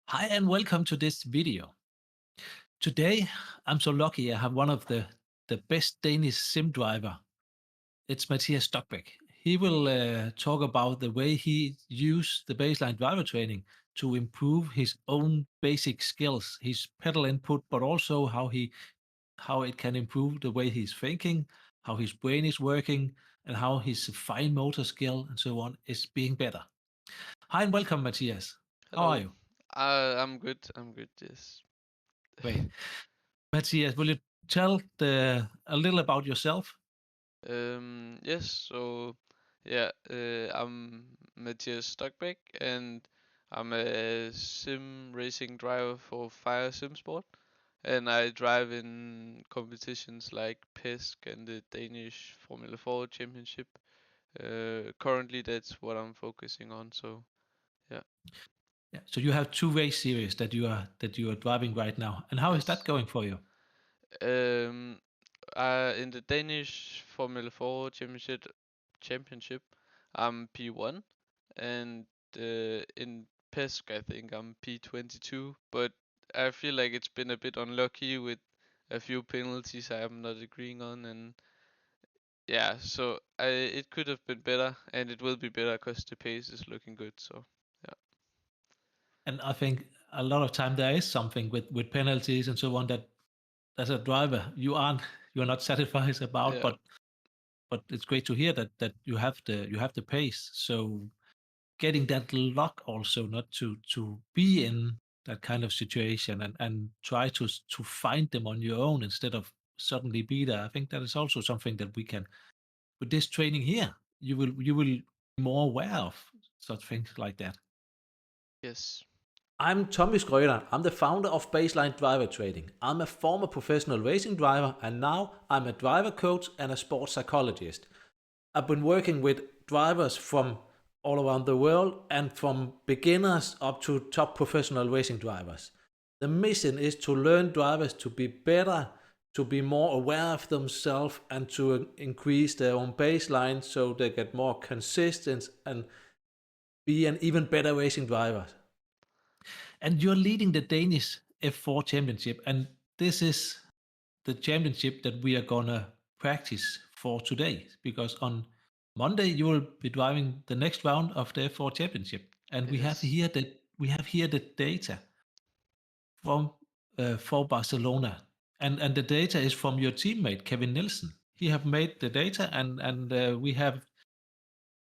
Hi and welcome to this video. Today, I'm so lucky I have one of the best Danish sim driver. It's Mathias Stokbæk. He will talk about the way he used the baseline driver training to improve his own basic skills, his pedal input, but also how it can improve the way he's thinking, how his brain is working, and how his fine motor skill and so on is being better. Hi and welcome, Matthias. How are Hello. you? I'm good. I'm good. Yes. Great. Matthias, will you tell a little about yourself? Yes. So, yeah. I'm Mathias Stokbæk, and I'm a sim racing driver for Fire Sim Sport, and I drive in competitions like PESC and the Danish Formula 4 Championship. Currently, that's what I'm focusing on. So, yeah. Yeah. So you have two race series that you are driving right now, and how is that Yes. going for you? Um, in the Danish Formula 4 Championship, I'm P1, and in PESC, I think I'm P22. But I feel like it's been a bit unlucky with a few penalties I am not agreeing on, and yeah, so it could have been better, and it will be better because the pace is looking good. So yeah, And I think a lot of time there is something with penalties and so on that as a driver you're not satisfied about, yeah, but it's great to hear that you have the pace. So getting that luck also not to be in that kind of situation and try to find them on your own instead of suddenly be there. I think that is also something that we can with this training here. You will be more aware of such things like that. yes, I'm Tommy Schröder. I'm the founder of Baseline Driver Training. I'm a former professional racing driver and now I'm a driver coach and a sports psychologist. I've been working with drivers from all around the world and from beginners up to top professional racing drivers. The mission is to learn drivers to be better, to be more aware of themselves, and to increase their own baseline so they get more consistent and be an even better racing driver. And you're leading the Danish F4 Championship, and this is the championship that we are gonna practice for today. Because on Monday you will be driving the next round of the F4 Championship, and yes. we have here the data from for Barcelona, and the data is from your teammate Kevin Nielsen. He have made the data, and we have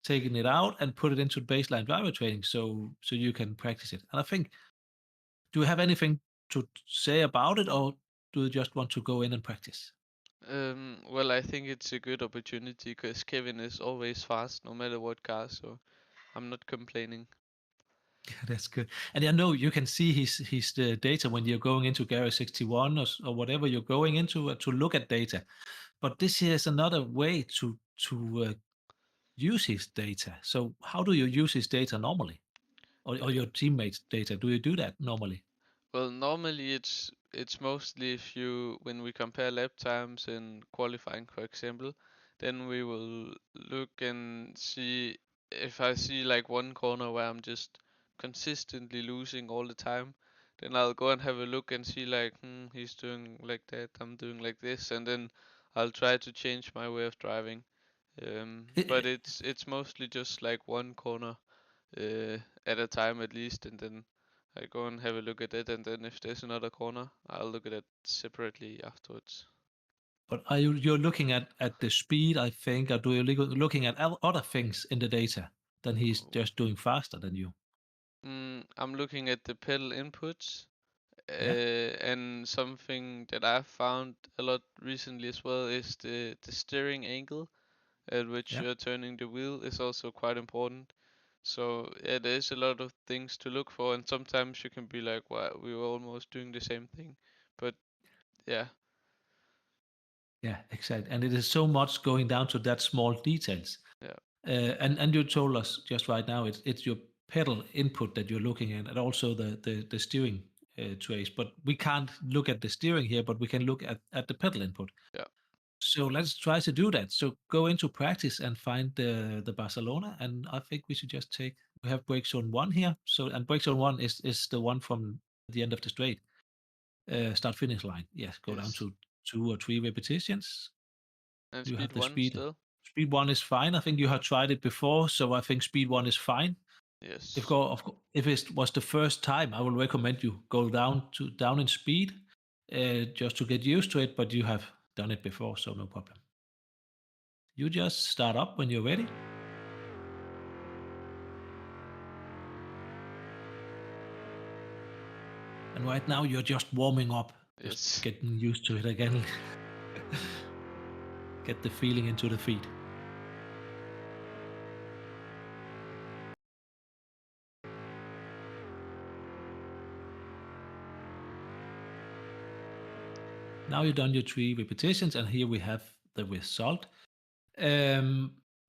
taken it out and put it into baseline driver training, so you can practice it. And I think, do you have anything to say about it, or do you just want to go in and practice? Well, I think it's a good opportunity because Kevin is always fast, no matter what car, so I'm not complaining. That's good. And I know you can see his data when you're going into Garage 61 or whatever you're going into to look at data. But this is another way to use his data. So how do you use his data normally, or Uh, your teammates' data? Do you do that normally? Well, normally it's mostly if you when we compare lap times in qualifying, for example, then we will look and see if I see like one corner where I'm just consistently losing all the time, then I'll go and have a look and see like, he's doing like that, I'm doing like this, and then I'll try to change my way of driving. But I- it's mostly just like one corner at a time at least, and then I go and have a look at it, and then if there's another corner, I'll look at it separately afterwards. but are you're looking at the speed, I think, or do you looking at other things in the data than he's just doing faster than you? I'm looking at the pedal inputs, Yeah, and something that I've found a lot recently as well is the steering angle at which yeah. you're turning the wheel is also quite important. So yeah, there's a lot of things to look for, and sometimes you can be like, "Wow, we were almost doing the same thing," but yeah, Yeah, exactly. And it is so much going down to that small details. yeah, And you told us just right now it's your pedal input that you're looking at, and also the steering trace. But we can't look at the steering here, but we can look at the pedal input. yeah. So let's try to do that. So go into practice and find the Barcelona, and I think we should just take we have brake zone 1 here. So, and brake zone 1 is the one from the end of the straight. Start finish line. Yes, go down Yes. to 2 or 3 repetitions. And You have speed the 1 speed. still? Speed 1 is fine. I think you have tried it before, so I think speed 1 is fine. Yes. If it was the first time, I will recommend you go down in speed, just to get used to it, but you have done it before, so no problem. You just start up when you're ready. And right now you're just warming up, just Yes. getting used to it again. Get the feeling into the feet. Now you've done your 3 repetitions, and here we have the result.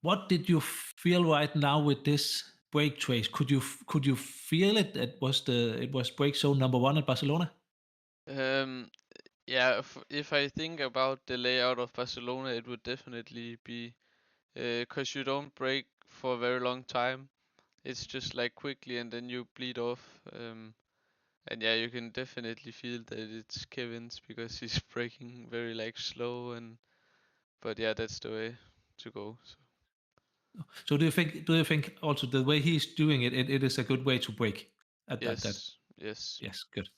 What did you feel right now with this brake trace? Could you feel it? It was brake zone number 1 at Barcelona? Um, yeah, if I think about the layout of Barcelona, it would definitely be because you don't brake for a very long time. It's just like quickly and then you bleed off. And yeah, you can definitely feel that it's Kevin's because he's braking very like slow but yeah, that's the way to go. So do you think also the way he's doing it, it is a good way to brake at that? Yes. Yes, good.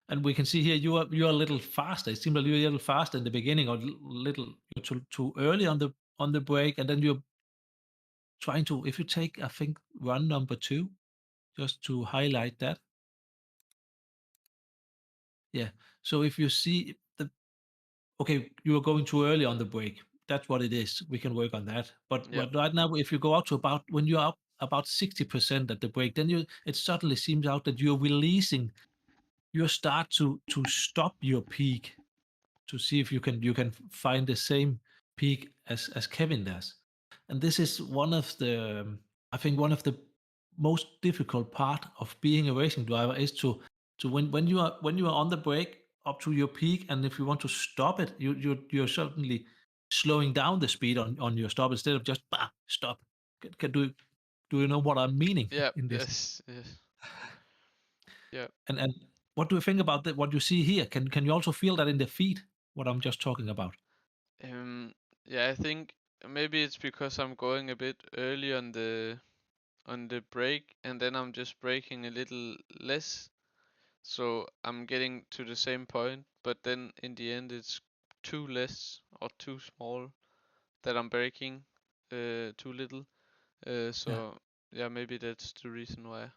And we can see here you are a little faster. It seems like you're a little faster in the beginning, or little you're too early on the brake, and then you're trying to. If you take, I think, run number 2, just to highlight that. Yeah. So if you see okay, you are going too early on the brake. That's what it is. We can work on that. But Yep. right now, if you go out to when you're up about 60% at the brake, then it suddenly seems out that you're releasing. You start to stop your peak to see if you can find the same peak as Kevin does. And this is one of the I think one of the most difficult part of being a racing driver is to when you are on the brake up to your peak, and if you want to stop it, you're certainly slowing down the speed on your stop instead of just stop. Do you know what I'm meaning Yep. in this? Yes. Yep. And what do you think about that? What you see here? Can you also feel that in the feet? What I'm just talking about? Um. Yeah, I think maybe it's because I'm going a bit early on the brake, and then I'm just braking a little less, so I'm getting to the same point. But then in the end, it's too less or too small that I'm braking, too little. Yeah, So yeah, maybe that's the reason why.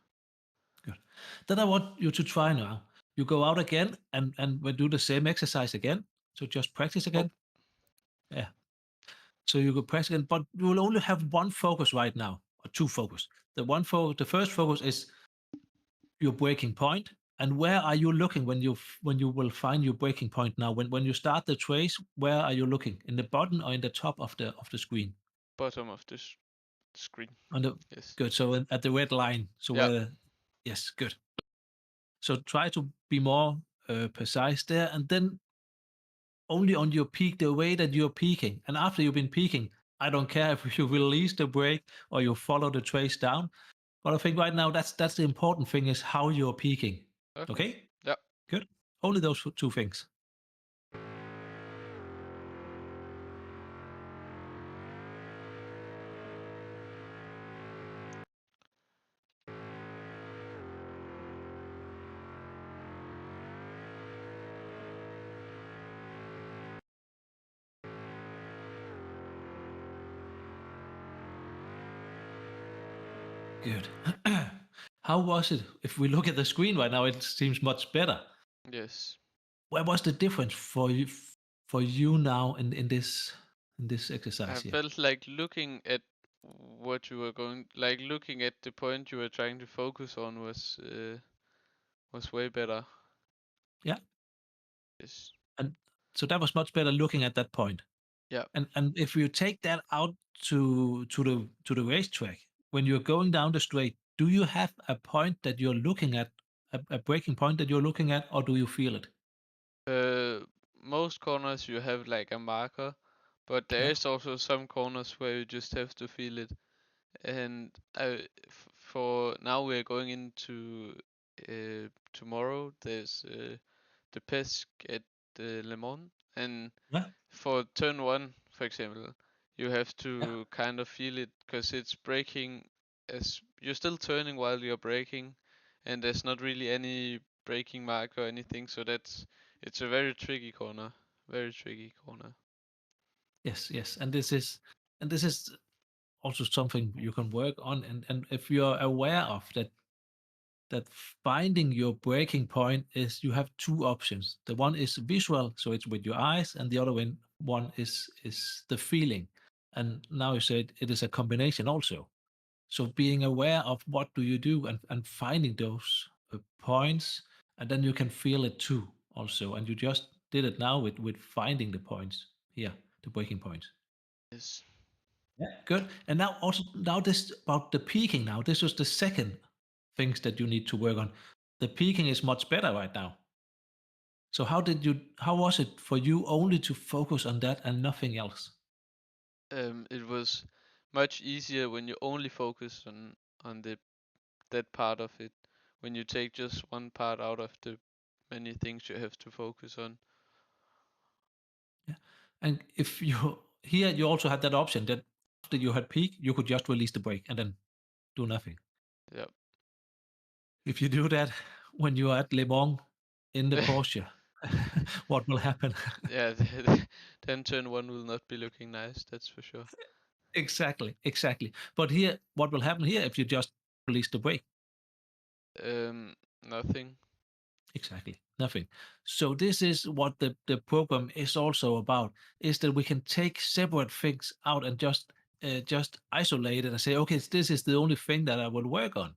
good. Then I want you to try now. You go out again and we do the same exercise again. So just practice Oh, again. Yeah. So you go practice again, but you will only have one focus right now, or two focus. The first focus is your breaking point, and where are you looking when you will find your breaking point now? When you start the trace, where are you looking? In the bottom or in the top of the screen? bottom of this screen. On the Yes. Good. So at the red line. So Yeah. where? Yes, good. So try to be more precise there, and then only on your peak, the way that you're peaking. And after you've been peaking, I don't care if you release the brake or you follow the trace down. But I think right now that's the important thing is how you're peaking. Okay. Okay, Yeah. good. Only those two things. Good. How was it? If we look at the screen right now, it seems much better. Yes. Where was the difference for you now in this I exercise here? felt like looking at what you were going, like looking at the point you were trying to focus on was way better. Yeah, Yes. and so that was much better looking at that point. Yeah. And if you take that out to the racetrack, when you're going down the straight, do you have a point that you're looking at, a breaking point that you're looking at, or do you feel it? Uh, Most corners you have like a marker, but there Yeah, is also some corners where you just have to feel it. And for now we're going into tomorrow. There's the PESC at Le Mans, and Yeah, for turn one, for example, you have yeah. to kind of feel it because it's braking as you're still turning while you're braking, and there's not really any braking mark or anything. So it's a very tricky corner, very tricky corner. Yes, yes. And this is also something you can work on. And if you're aware of that, that finding your breaking point is you have two options. The one is visual, so it's with your eyes, and the other one is the feeling. And now you said it is a combination also. So being aware of what do you do, and finding those points, and then you can feel it too also. And you just did it now with finding the points here, the breaking points. Yes. Yeah, good. And now this about the peaking. Now this was the second things that you need to work on. The peaking is much better right now. So how was it for you only to focus on that and nothing else? It was much easier when you only focus on the that part of it. When you take just one part out of the many things you have to focus on. Yeah. And if you here you also had that option that after you had peak, you could just release the brake and then do nothing. Yeah. If you do that when you are at Le Mans in the Porsche, what will happen? Yeah, then turn one will not be looking nice, that's for sure. Exactly, exactly. But here, what will happen here if you just release the brake? Nothing. Exactly, nothing. So this is what the program is also about: is that we can take separate things out and just isolate it and say, okay, this is the only thing that I will work on.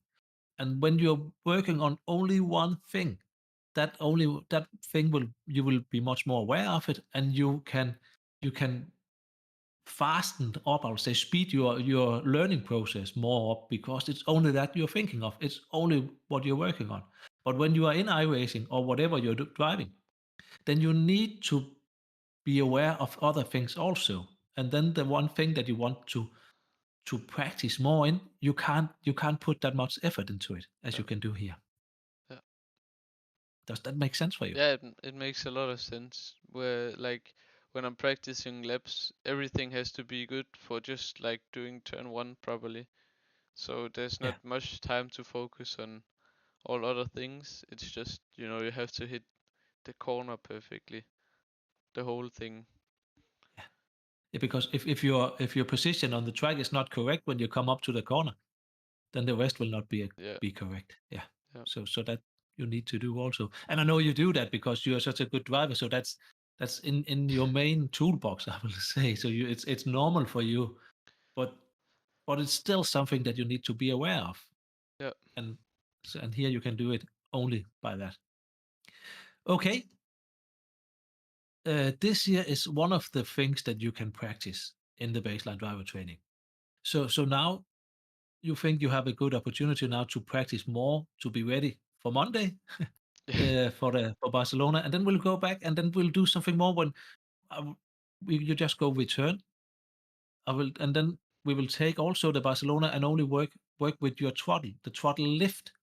And when you're working on only one thing, that thing will you will be much more aware of it, and you can fasten up, I would say, speed your learning process more up, because it's only that you're thinking of. It's only what you're working on. But when you are in iRacing or whatever you're driving, then you need to be aware of other things also. And then the one thing that you want to practice more in, you can't put that much effort into it as Yeah. you can do here. Yeah. Does that make sense for you? Yeah, it makes a lot of sense. Where like when I'm practicing laps, everything has to be good for just like doing turn one properly. So there's Yeah. not much time to focus on all other things. It's just, you have to hit the corner perfectly. The whole thing. Yeah, because if your position on the track is not correct when you come up to the corner, then the rest will not Yeah. be correct. Yeah. Yeah. So that you need to do also. And I know you do that because you are such a good driver. So that's in your main toolbox, I will say. So it's normal for you, but it's still something that you need to be aware of. Yeah. And here you can do it only by that. Okay. This here is one of the things that you can practice in the baseline driver training. So now you think you have a good opportunity now to practice more to be ready for Monday, for Barcelona, and then we'll go back and then we'll do something more when you just go return. I will, and then we will take also the Barcelona and only work with your throttle, the throttle lift.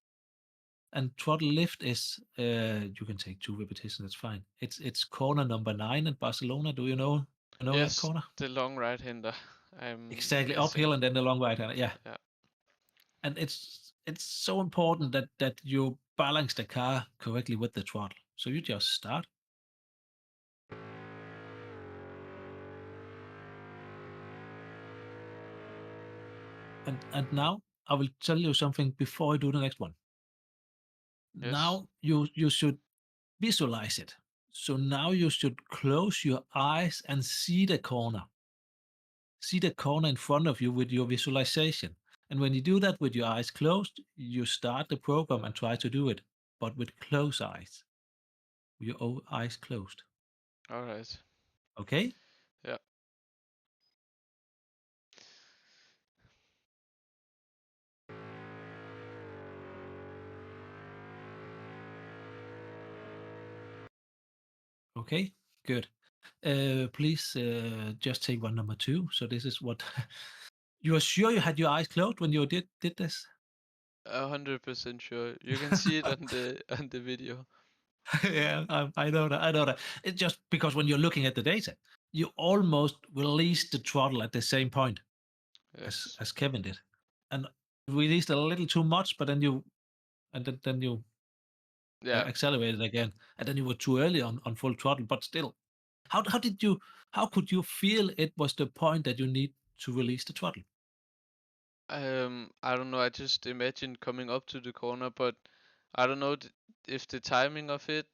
And throttle lift is you can take two repetitions. That's fine. It's corner number 9 at Barcelona. Do you know that Yes, corner? the long right hander. I'm Exactly, guessing. uphill and then the long right hand. Yeah, Yeah. and it's so important that you balance the car correctly with the throttle. So you just start, and now I will tell you something before I do the next one. Yes. Now you should visualize it. So now you should close your eyes and see the corner. See the corner in front of you with your visualization. And when you do that with your eyes closed, you start the program and try to do it, but with closed eyes, with your eyes closed. All right. Okay? Yeah. Okay, good. Please just take one number 2. So this is what you are sure you had your eyes closed when you did this? 100% sure. You can see it on the video. Yeah, I know that. I know that. It's just because when you're looking at the data, you almost release the throttle at the same point Yes. as Kevin did, and released a little too much, but then you Yeah. accelerated again, and then you were too early on full throttle. But still, how did you how could you feel it was the point that you need to release the throttle? I don't know. I just imagined coming up to the corner, but I don't know if the timing of it.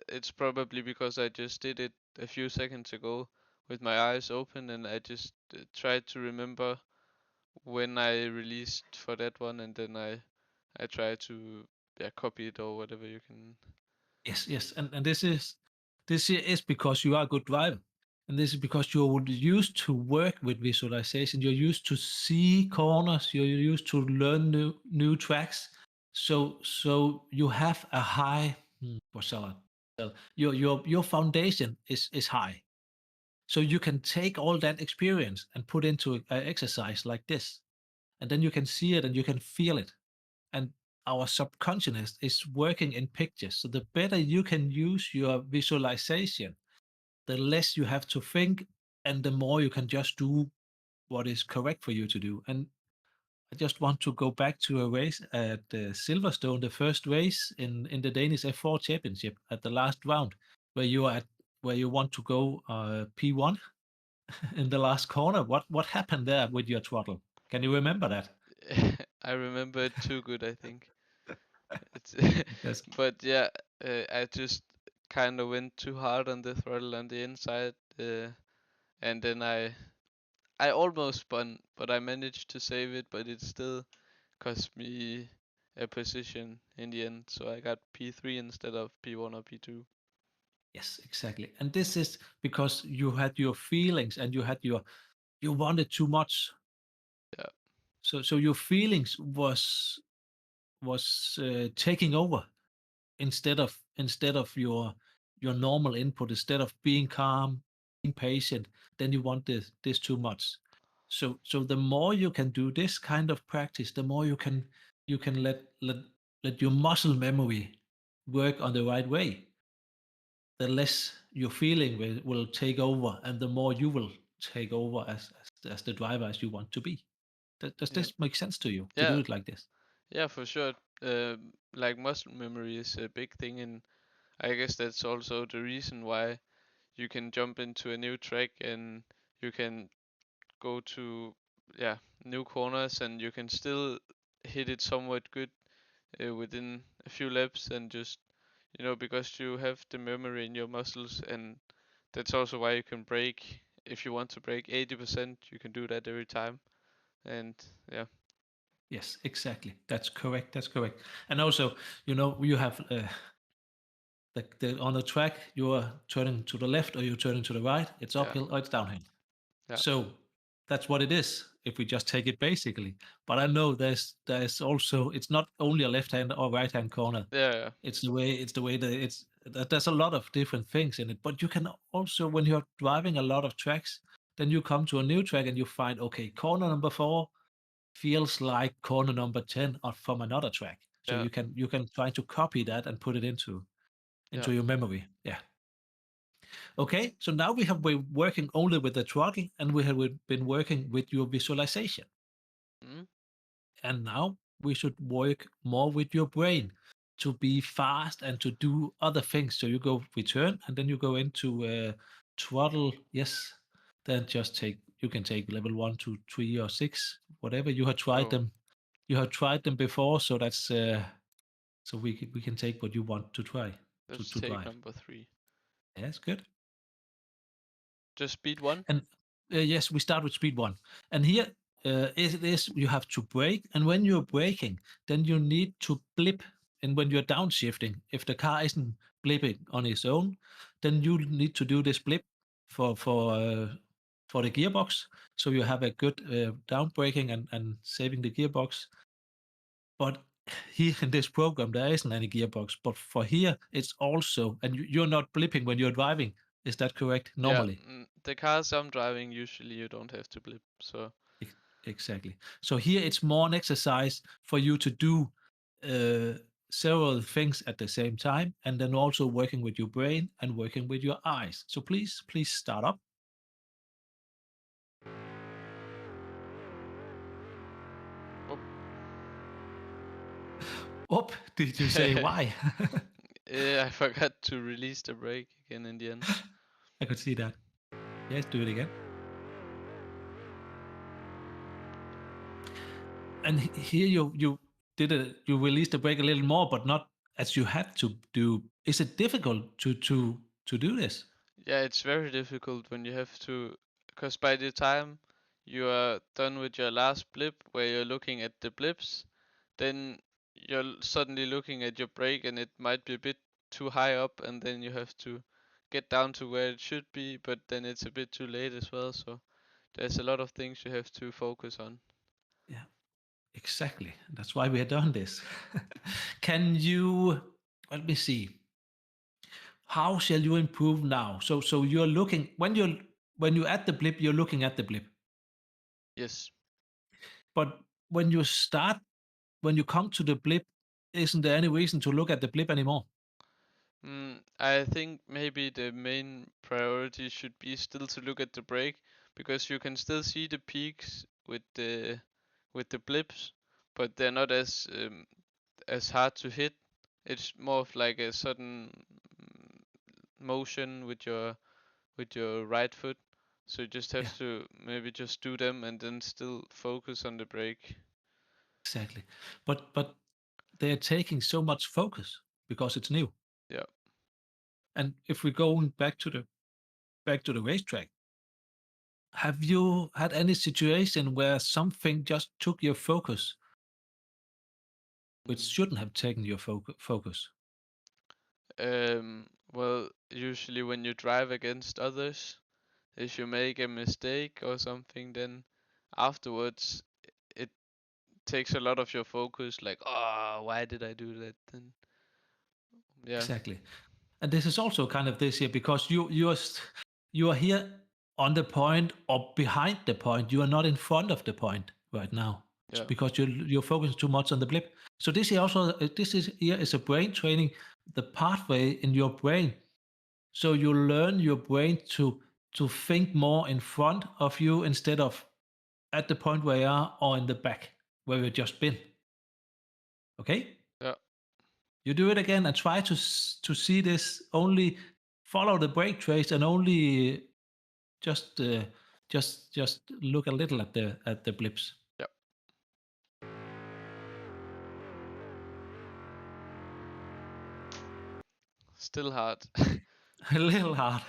It's probably because I just did it a few seconds ago with my eyes open, and I just tried to remember when I released for that one, and then I tried to, yeah, copy it or whatever you can. Yes, yes, and this is because you are a good driver, and this is because you're used to work with visualization. You're used to see corners. You're used to learn new tracks. So you have a high what shall I tell? Your foundation is high. So you can take all that experience and put into an exercise like this, and then you can see it and you can feel it, and our subconscious is working in pictures. So the better you can use your visualization, the less you have to think, and the more you can just do what is correct for you to do. And I just want to go back to a race at Silverstone, the first race in the Danish F4 Championship at the last round, where you want to go P1 in the last corner. What happened there with your throttle? Can you remember that? I remember it too good, I think. It's Yes. but yeah, I just kind of went too hard on the throttle on the inside, and then I almost spun, but I managed to save it, but it still cost me a position in the end, so I got P3 instead of P1 or P2. Yes, exactly. And this is because you had your feelings and you wanted too much. Yeah, So your feelings was taking over instead of your normal input. Instead of being calm, being patient, then you want this too much. So the more you can do this kind of practice, the more you can let your muscle memory work on the right way, the less your feeling will take over, and the more you will take over as the driver as you want to be. Does yeah, this make sense to you to do yeah, it like this? yeah, for sure. Like muscle memory is a big thing, and I guess that's also the reason why you can jump into a new track and you can go to, yeah, new corners, and you can still hit it somewhat good within a few laps, and just, because you have the memory in your muscles. And that's also why you can brake. If you want to brake 80%, you can do that every time. And yeah. Yes, exactly. That's correct. That's correct. And also, you have on the track, you are turning to the left or you're turning to the right. It's Yeah. uphill or it's downhill. Yeah. So that's what it is if we just take it basically. But I know there's also, it's not only a left hand or right hand corner. Yeah. Yeah. It's the way that there's a lot of different things in it. But you can also, when you're driving a lot of tracks, then you come to a new track and you find, okay, corner number 4 feels like corner number 10 or from another track. So Yeah. you can try to copy that and put it into Yeah. your memory. Yeah. Okay. So now we have been working only with the throttle, and we have been working with your visualization. Mm. And now we should work more with your brain to be fast and to do other things. So you go return and then you go into throttle. Yes. Then you can take level 1 2 3 or 6, whatever you have tried Oh, them. You have tried them before, so that's so we can take what you want to try let's to take drive. number 3. Yes, good. Just speed 1. And yes, we start with speed 1. And here it is you have to brake, and when you're braking, then you need to blip. And when you're downshifting, if the car isn't blipping on its own, then you need to do this blip for the gearbox, so you have a good down braking and saving the gearbox. But here in this program, there isn't any gearbox. But for here, it's also, and you're not blipping when you're driving. Is that correct? Yeah, Normally. the cars I'm driving, usually you don't have to blip. So, Exactly. So here it's more an exercise for you to do several things at the same time, and then also working with your brain and working with your eyes. So please start up. Oh. Up, did you say why? Yeah, I forgot to release the brake again in the end. I could see that. Yes, do it again. And here you did it. You released the brake a little more, but not as you had to do. Is it difficult to do this? Yeah, it's very difficult when you have to, because by the time you are done with your last blip, where you're looking at the blips, then you're suddenly looking at your brake and it might be a bit too high up, and then you have to get down to where it should be, but then it's a bit too late as well. So there's a lot of things you have to focus on. Yeah, exactly. That's why we have done this. Can you, let me see, how shall you improve now? So you're looking, when you at the blip, you're looking at the blip. Yes. But when you start, when you come to the blip, isn't there any reason to look at the blip anymore? I think maybe the main priority should be still to look at the brake, because you can still see the peaks with the blips, but they're not as hard to hit. It's more of like a sudden motion with your right foot. So you just have Yeah, to maybe just do them and then still focus on the brake. exactly. But they're taking so much focus because it's new. Yeah. And if we're going back to the racetrack, have you had any situation where something just took your focus, which Mm. shouldn't have taken your focus? Well, usually when you drive against others, if you make a mistake or something, then afterwards it takes a lot of your focus. Like, oh, why did I do that? Then, yeah, Exactly. And this is also kind of this here because you are here on the point or behind the point. You are not in front of the point right now. yeah, Because you're focused too much on the blip. So this here also this is here is a brain training, the pathway in your brain. So you learn your brain to think more in front of you instead of at the point where you are or in the back where you've just been. Okay? yeah. You do it again and try to see this. Only follow the brake trace and only just just look a little at the blips. Yeah. Still hard. A little hard.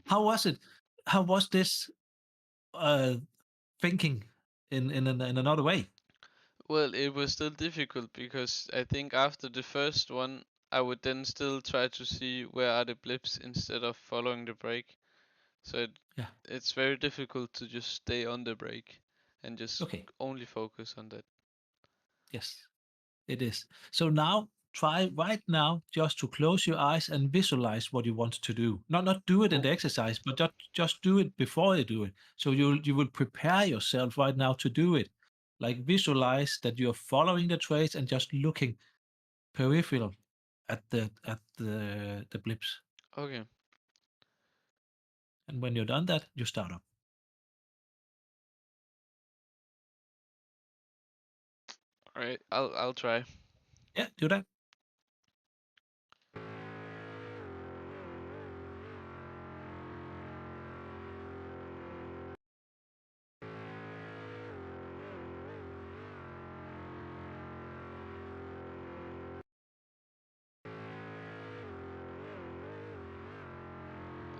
How was it? How was this uh, thinking in another way? Well, it was still difficult because I think after the first one, I would then still try to see where are the blips instead of following the brake. So Yeah. it's very difficult to just stay on the brake and just Okay. only focus on that. Yes, it is. So now try right now just to close your eyes and visualize what you want to do. Not do it in Oh, the exercise, but just do it before you do it. So you will prepare yourself right now to do it. Like visualize that you're following the trace and just looking peripheral at the blips. okay. And when you're done that, you start up. All right. I'll try. Yeah, do that.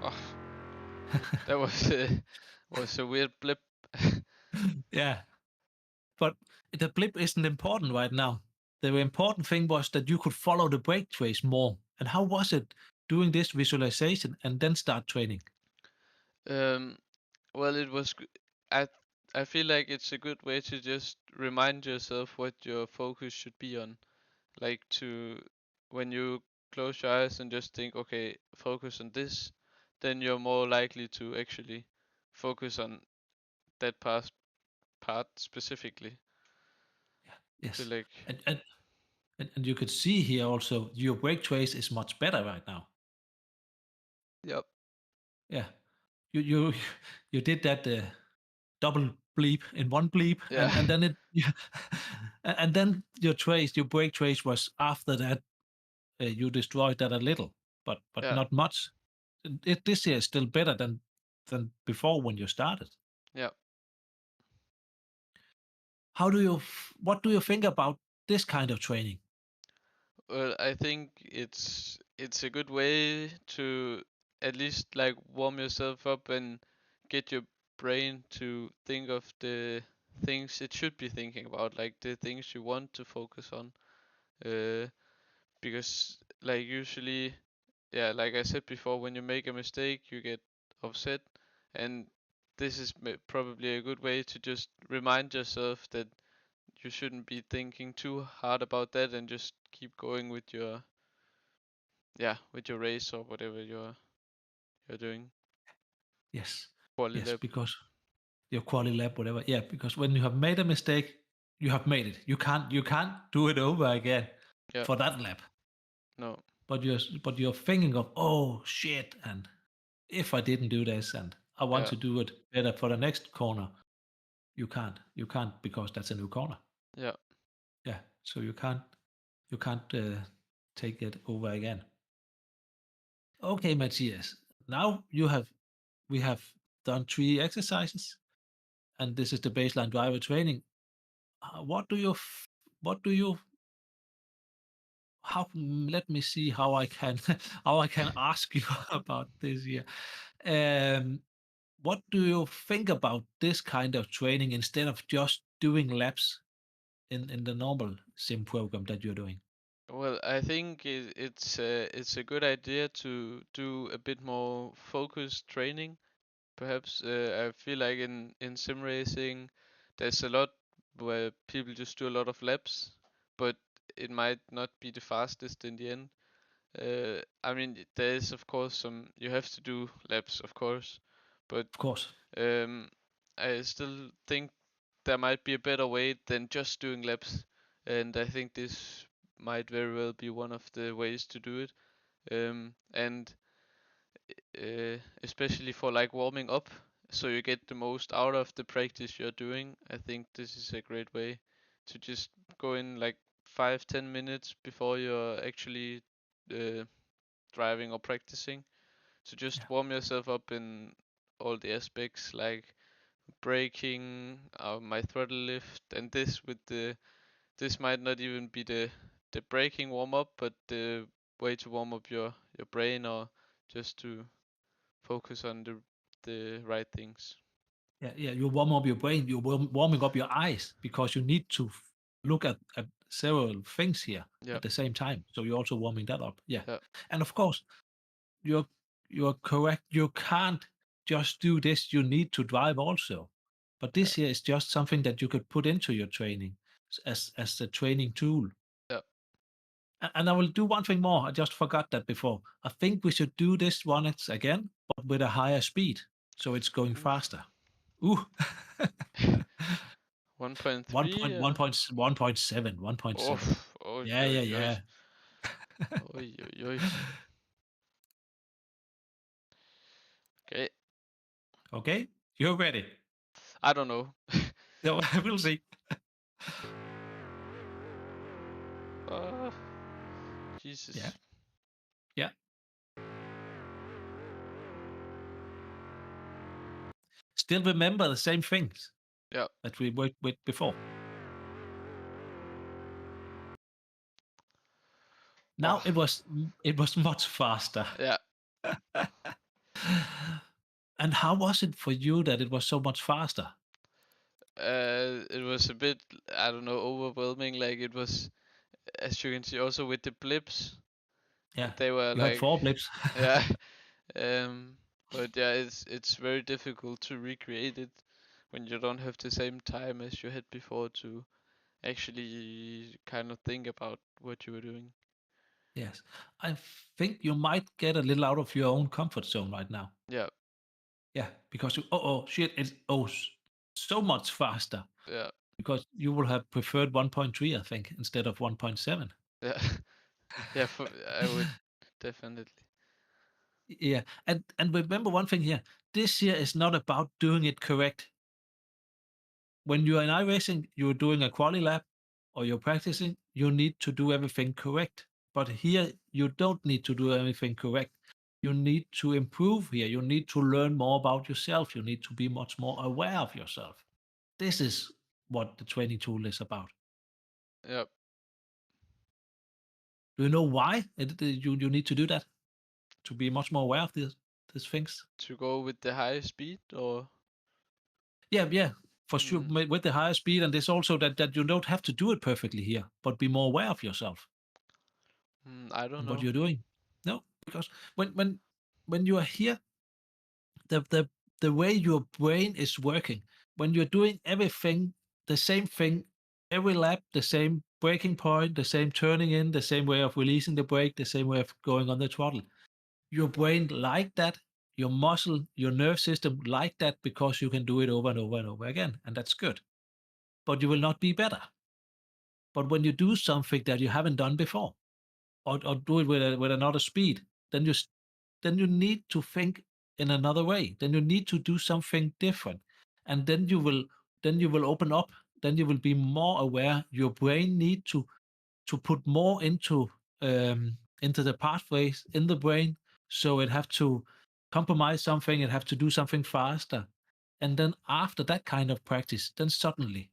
Oh, that was a weird blip. Yeah. But the blip isn't important right now. The important thing was that you could follow the brake trace more. And how was it doing this visualization and then start training? Um, well, it was. I I feel like it's a good way to just remind yourself what your focus should be on. Like to when you close your eyes and just think, okay, focus on this, then you're more likely to actually focus on that part specifically. I feel Yes. like And you could see here also your brake trace is much better right now. yep, Yeah. You you did that double bleep in one bleep, yeah, and then it yeah, and then your brake trace was after that. You destroyed that a little, but yeah, not much. This year is still better than before when you started. yeah. What do you think about this kind of training? Well, I think it's a good way to at least like warm yourself up and get your brain to think of the things it should be thinking about, like the things you want to focus on. Uh, because like usually, yeah, like I said before, when you make a mistake, you get upset, and this is probably a good way to just remind yourself that you shouldn't be thinking too hard about that and just keep going with your, yeah, with your race or whatever you're doing. Yes, Quali yes, lab. because your quality lab, whatever. Yeah, because when you have made a mistake, you have made it. You can't do it over again Yeah. for that lap. No. But you're thinking of, oh shit, and if I didn't do this and I want Yeah. to do it better for the next corner, you can't because that's a new corner. Yeah. Yeah, so you can't take it over again. Okay, Matthias. Now we have done 3 exercises, and this is the baseline driver training. What do you what do you how let me see how I can how I can ask you about this here. Um, what do you think about this kind of training instead of just doing laps in the normal sim program that you're doing? Well, I think it's a good idea to do a bit more focused training. Perhaps I feel like in sim racing, there's a lot where people just do a lot of laps, but it might not be the fastest in the end. I mean, there is of course some you have to do laps, of course, but Of course. um, I still think there might be a better way than just doing laps, and I think this might very well be one of the ways to do it. And especially for like warming up, so you get the most out of the practice you're doing. I think this is a great way to just go in like 5-10 minutes before you're actually uh, driving or practicing. So Yeah. just warm yourself up in all the aspects like braking, my throttle lift, and this might not even be the braking warm up, but the way to warm up your brain or just to focus on the right things. Yeah, yeah. You warm up your brain. You're warming up your eyes because you need to look at several things here Yeah, at the same time. So you're also warming that up. Yeah, yeah, and of course you're you're correct. You can't just do this. You need to drive also. But yeah, this here is just something that you could put into your training as a training tool. yeah. And I will do one thing more. I just forgot that before. I think we should do this one again, but with a higher speed, so it's going Ooh. faster. Ooh. 1 1.3. point, 1 point, 1.7, Oh, 1.7. oh, Yeah, oi, yeah, oi, yeah. oi, oi, oi. Okay, Okay, you're ready. I don't know. So we'll see. uh, Yeah, Jesus. yeah. Still remember the same things Yeah. that we worked with before. Now Oh, it was much faster. yeah. And how was it for you that it was so much faster? It was a bit, I don't know, overwhelming. Like it was, as you can see, also with the blips, Yeah, they were you had like, 4 blips. yeah. Um, but yeah, it's very difficult to recreate it when you don't have the same time as you had before to actually kind of think about what you were doing. Yes, I think you might get a little out of your own comfort zone right now. Yeah, Yeah, because you, shit, it's so much faster Yeah. because you will have preferred 1.3, I think, instead of 1.7. Yeah. Yeah, I would definitely. Yeah, and remember one thing here. This here is not about doing it correct. When you are in iRacing, you're doing a quali lap or you're practicing, you need to do everything correct. But here, you don't need to do everything correct. You need to improve here. You need to learn more about yourself. You need to be much more aware of yourself. This is what the training tool is about. Yep. Do you know why you need to do that? To be much more aware of these things? To go with the high speed or Yeah, for sure. mm, With the higher speed, and there's also that you don't have to do it perfectly here, but be more aware of yourself I don't and what know. you're doing. No, because when you are here, the the way your brain is working, when you're doing everything the same thing every lap, the same braking point, the same turning in, the same way of releasing the brake, the same way of going on the throttle, your brain like that, your muscle, your nerve system like that because you can do it over and over and over again, and that's good. But you will not be better. But when you do something that you haven't done before, or do it with another speed, then then you need to think in another way. Then you need to do something different, and then you will open up. Then you will be more aware. Your brain need to put more into the pathways in the brain, so it have to compromise something. It have to do something faster, and then after that kind of practice, then suddenly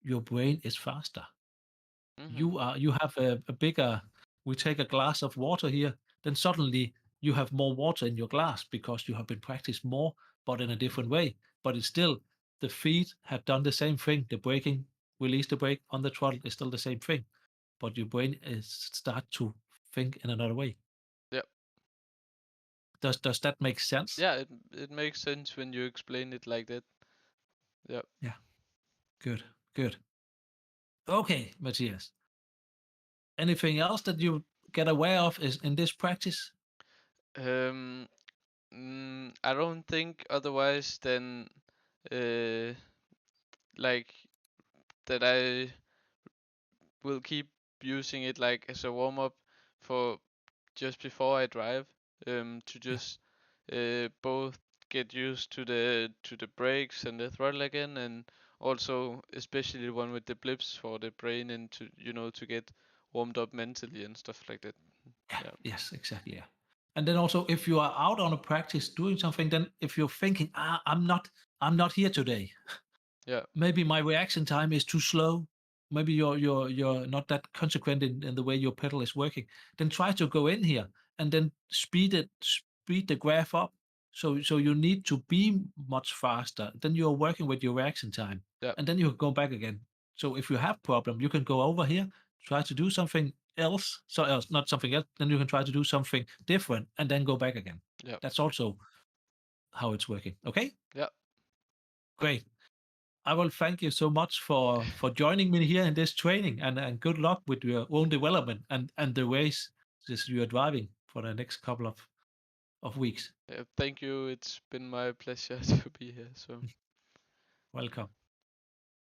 your brain is faster. Mhm. You have a bigger, we take a glass of water here, then suddenly you have more water in your glass because you have been practiced more, but in a different way. But it's still, the feet have done the same thing. The braking, release the brake on the throttle is still the same thing, but your brain is start to think in another way. Yep. Does that make sense? Yeah, it makes sense when you explain it like that. Yep. Yeah. Good. Good. Okay, Matthias. Anything else that you get aware of is in this practice? Um I don't think otherwise than uh like that I will keep using it like as a warm up for just before I drive, to Yeah. just both get used to the brakes and the throttle again, and also especially the one with the blips for the brain and to to get warmed up mentally and stuff like that. Yeah. Yeah, Yes, exactly. Yeah. And then also, if you are out on a practice doing something, then if you're thinking, I'm not here today. yeah, Maybe my reaction time is too slow. Maybe you're not that consequent in the way your pedal is working. Then try to go in here and then speed the graph up. So you need to be much faster. Then you're working with your reaction time, yeah, and then you go back again. So if you have problem, you can go over here, try to do something else. So else, not something else. Then you can try to do something different, and then go back again. yeah, That's also how it's working. Okay, yeah. great. I will thank you so much for joining me here in this training, and good luck with your own development and the race this you are driving for the next couple of weeks. Thank you. It's been my pleasure to be here. So. Welcome.